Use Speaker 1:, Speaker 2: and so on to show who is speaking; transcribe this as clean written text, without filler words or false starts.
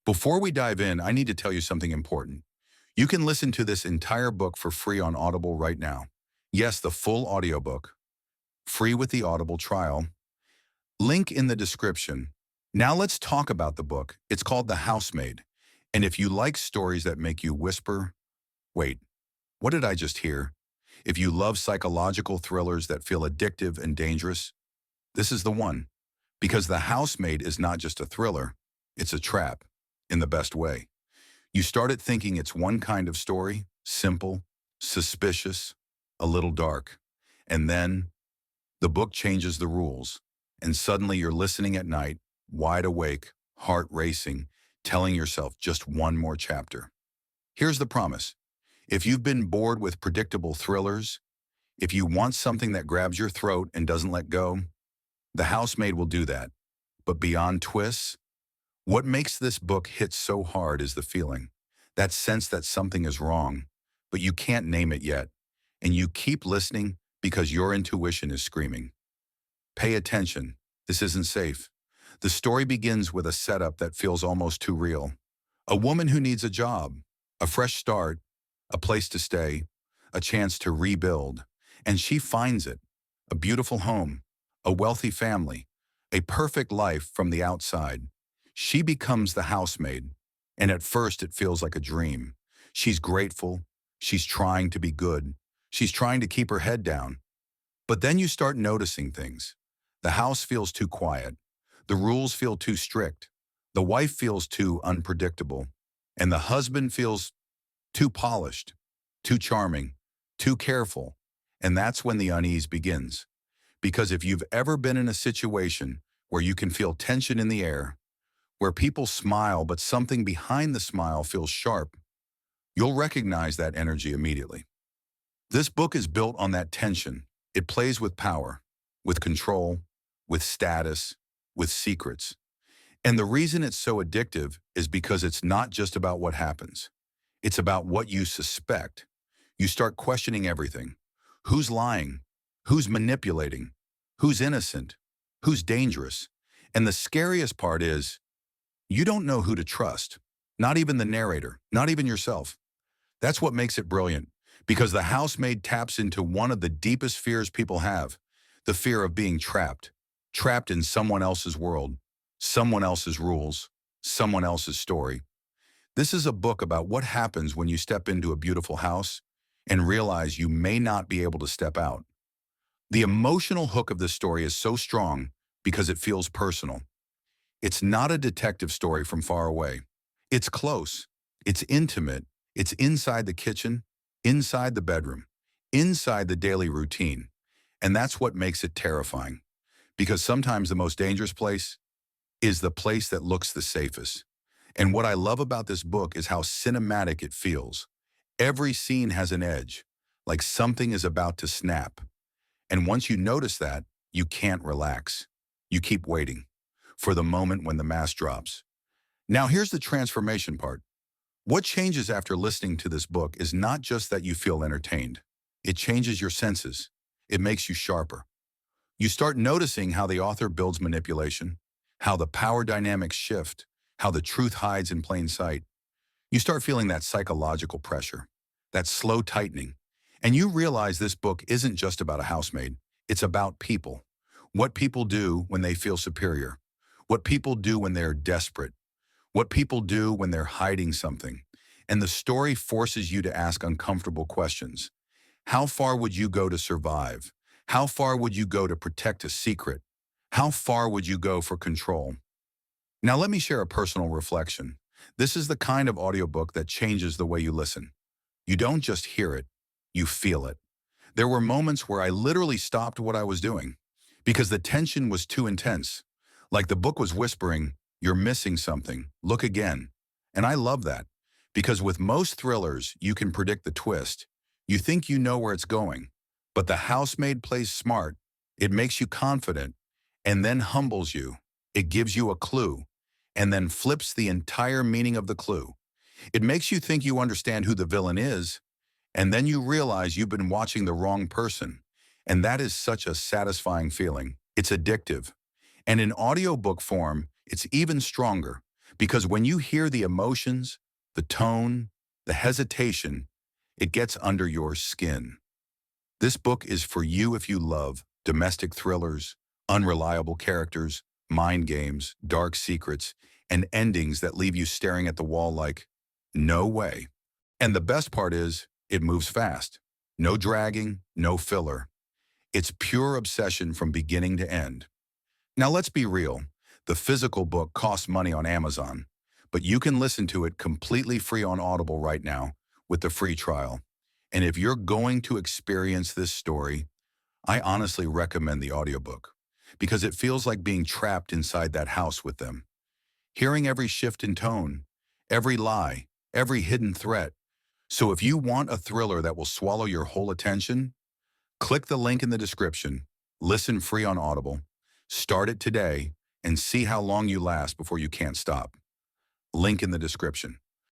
Speaker 1: Before we dive in, I need to tell you something important. You can listen to this entire book for free on Audible right now. Yes, the full audiobook, free with the Audible trial. Link in the description. Now let's talk about the book. It's called The Housemaid. And if you like stories that make you whisper, wait, what did I just hear? If you love psychological thrillers that feel addictive and dangerous, this is the one. Because The Housemaid is not just a thriller, it's a trap, in the best way. You started thinking it's one kind of story, simple, suspicious, a little dark. And then the book changes the rules, and suddenly you're listening at night, wide awake, heart racing, telling yourself just one more chapter. Here's the promise. If you've been bored with predictable thrillers, if you want something that grabs your throat and doesn't let go, The Housemaid will do that. But beyond twists, what makes this book hit so hard is the feeling, that sense that something is wrong, but you can't name it yet, and you keep listening because your intuition is screaming. Pay attention, this isn't safe. The story begins with a setup that feels almost too real. A woman who needs a job, a fresh start, a place to stay, a chance to rebuild, and she finds it. A beautiful home, a wealthy family, a perfect life from the outside. She becomes the housemaid, and at first it feels like a dream. She's grateful, she's trying to be good, she's trying to keep her head down. But then you start noticing things. The house feels too quiet, the rules feel too strict, the wife feels too unpredictable, and the husband feels too polished, too charming, too careful. And that's when the unease begins. Because if you've ever been in a situation where you can feel tension in the air, where people smile but something behind the smile feels sharp, you'll recognize that energy immediately. This book is built on that tension. It plays with power, with control, with status, with secrets. And the reason it's so addictive is because it's not just about what happens. It's about what you suspect. You start questioning everything. Who's lying? Who's manipulating? Who's innocent? Who's dangerous? And the scariest part is, you don't know who to trust. Not even the narrator, not even yourself. That's what makes it brilliant, because The Housemaid taps into one of the deepest fears people have, the fear of being trapped. Trapped in someone else's world, someone else's rules, someone else's story. This is a book about what happens when you step into a beautiful house and realize you may not be able to step out. The emotional hook of this story is so strong because it feels personal. It's not a detective story from far away. It's close, it's intimate, it's inside the kitchen, inside the bedroom, inside the daily routine. And that's what makes it terrifying. Because sometimes the most dangerous place is the place that looks the safest. And what I love about this book is how cinematic it feels. Every scene has an edge, like something is about to snap. And once you notice that, you can't relax. You keep waiting for the moment when the mask drops. Now here's the transformation part. What changes after listening to this book is not just that you feel entertained. It changes your senses. It makes you sharper. You start noticing how the author builds manipulation, how the power dynamics shift, how the truth hides in plain sight. You start feeling that psychological pressure, that slow tightening, and you realize this book isn't just about a housemaid. It's about people. What people do when they feel superior. What people do when they're desperate. What people do when they're hiding something. And the story forces you to ask uncomfortable questions. How far would you go to survive? How far would you go to protect a secret? How far would you go for control? Now let me share a personal reflection. This is the kind of audiobook that changes the way you listen. You don't just hear it, you feel it. There were moments where I literally stopped what I was doing because the tension was too intense. Like the book was whispering, "You're missing something, look again." And I love that because with most thrillers, you can predict the twist. You think you know where it's going. But The Housemaid plays smart. It makes you confident and then humbles you. It gives you a clue and then flips the entire meaning of the clue. It makes you think you understand who the villain is, and then you realize you've been watching the wrong person. And that is such a satisfying feeling. It's addictive. And in audiobook form, it's even stronger Because when you hear the emotions, the tone, the hesitation, it gets under your skin. This book is for you if you love domestic thrillers, unreliable characters, mind games, dark secrets, and endings that leave you staring at the wall like, no way. And the best part is, it moves fast. No dragging, no filler. It's pure obsession from beginning to end. Now let's be real. The physical book costs money on Amazon, but you can listen to it completely free on Audible right now with the free trial. And if you're going to experience this story, I honestly recommend the audiobook because it feels like being trapped inside that house with them. Hearing every shift in tone, every lie, every hidden threat. So if you want a thriller that will swallow your whole attention, click the link in the description, listen free on Audible, start it today, and see how long you last before you can't stop. Link in the description.